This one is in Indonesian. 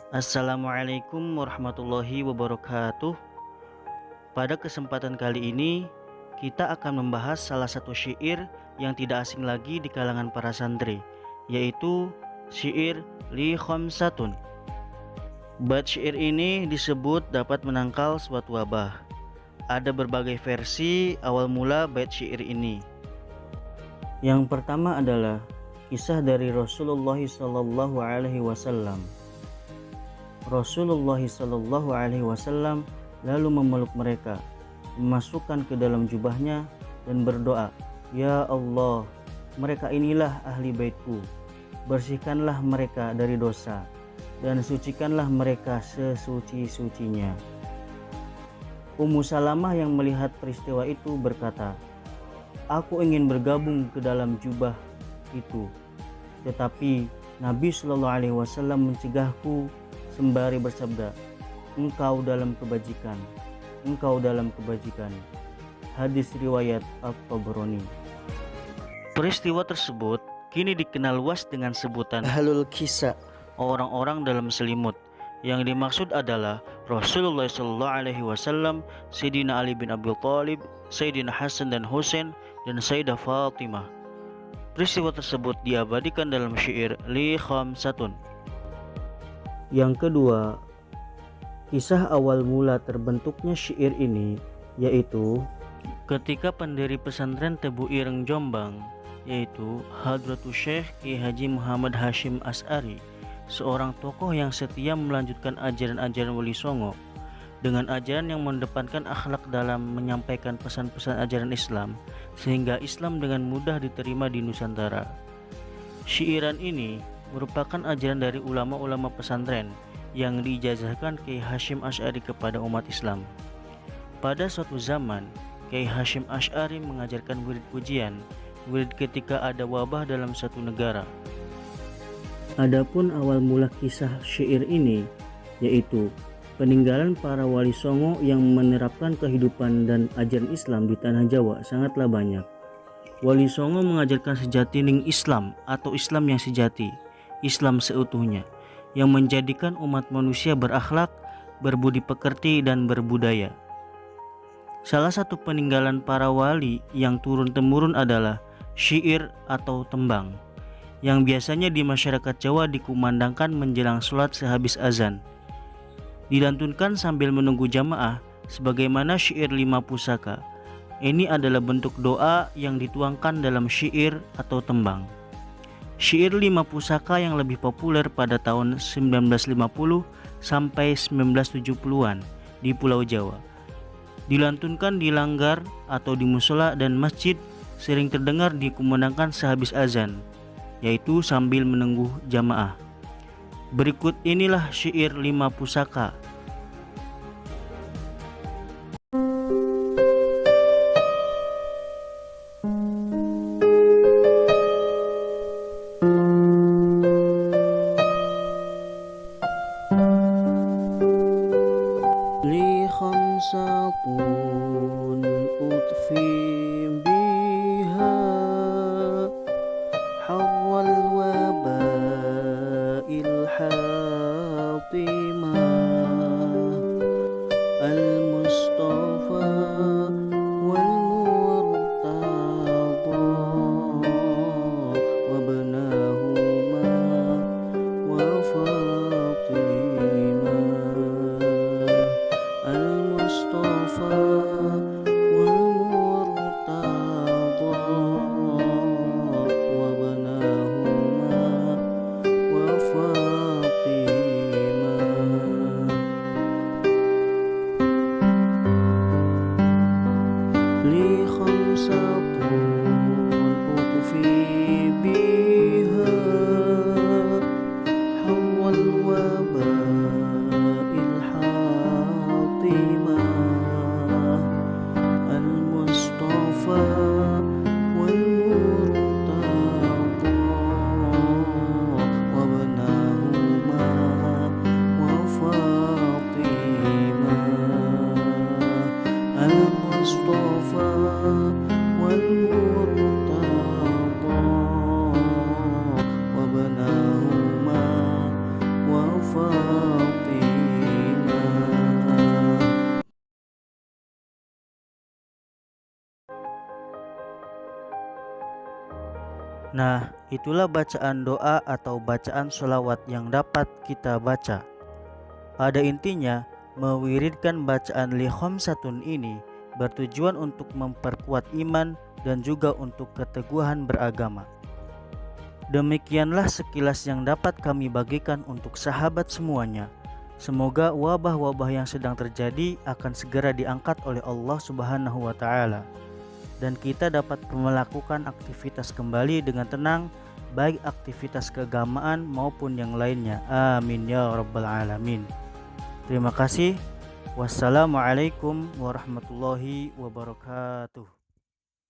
Assalamualaikum warahmatullahi wabarakatuh. Pada kesempatan kali ini, kita akan membahas salah satu syair yang tidak asing lagi di kalangan para santri, yaitu syair Li Khamsatun. Bait syair ini disebut dapat menangkal suatu wabah. Ada berbagai versi awal mula bait syair ini. Yang pertama adalah kisah dari Rasulullah SAW. Rasulullah SAW lalu memeluk mereka, memasukkan ke dalam jubahnya dan berdoa, "Ya Allah, mereka inilah ahli baitku. Bersihkanlah mereka dari dosa dan sucikanlah mereka sesuci-sucinya." Ummu Salamah yang melihat peristiwa itu berkata, "Aku ingin bergabung ke dalam jubah itu, tetapi Nabi Shallallahu Alaihi Wasallam mencegahku sembari bersabda, engkau dalam kebajikan, engkau dalam kebajikan." Hadis riwayat At-Tabrani. Peristiwa tersebut kini dikenal luas dengan sebutan Ahlul Kisah, orang-orang dalam selimut. Yang dimaksud adalah Rasulullah SAW, Sayyidina Ali bin Abi Thalib, Sayyidina Hasan dan Husain, dan Sayyidah Fatimah. Peristiwa tersebut diabadikan dalam syair Li Khamsatun. Yang kedua, kisah awal mula terbentuknya syair ini yaitu ketika pendiri pesantren Tebu Ireng Jombang, yaitu Hadratus Syekh Ki Haji Muhammad Hashim Asy'ari, seorang tokoh yang setia melanjutkan ajaran-ajaran Wali Songo dengan ajaran yang mengedepankan akhlak dalam menyampaikan pesan-pesan ajaran Islam, sehingga Islam dengan mudah diterima di Nusantara. Syairan ini merupakan ajaran dari ulama-ulama pesantren yang diijazahkan Kiai Hashim Asy'ari kepada umat Islam. Pada suatu zaman, Kiai Hashim Asy'ari mengajarkan wirid pujian, wirid ketika ada wabah dalam satu negara. Adapun awal mula kisah syair ini yaitu peninggalan para wali songo yang menerapkan kehidupan dan ajaran Islam di tanah Jawa sangatlah banyak. Wali songo mengajarkan sejatining Islam atau Islam yang sejati, Islam seutuhnya, yang menjadikan umat manusia berakhlak, berbudi pekerti dan berbudaya. Salah satu peninggalan para wali yang turun-temurun adalah syair atau tembang, yang biasanya di masyarakat Jawa dikumandangkan menjelang sholat sehabis azan. Dilantunkan sambil menunggu jamaah sebagaimana syair 5 pusaka. Ini adalah bentuk doa yang dituangkan dalam syair atau tembang. Syair 5 pusaka yang lebih populer pada tahun 1950 sampai 1970-an di Pulau Jawa. Dilantunkan di langgar atau di musola dan masjid, sering terdengar dikumandangkan sehabis azan, yaitu sambil menunggu jamaah. Berikut inilah syair 5 pusaka. Li khamsatun utfi biha harwal wabail hatimah Nah, itulah bacaan doa atau bacaan sholawat yang dapat kita baca. Pada intinya, mewiridkan bacaan li khamsatun ini bertujuan untuk memperkuat iman dan juga untuk keteguhan beragama. Demikianlah sekilas yang dapat kami bagikan untuk sahabat semuanya. Semoga wabah-wabah yang sedang terjadi akan segera diangkat oleh Allah Subhanahu wa taala dan kita dapat melakukan aktivitas kembali dengan tenang, baik aktivitas keagamaan maupun yang lainnya. Amin ya rabbal alamin. Terima kasih. Wassalamualaikum warahmatullahi wabarakatuh.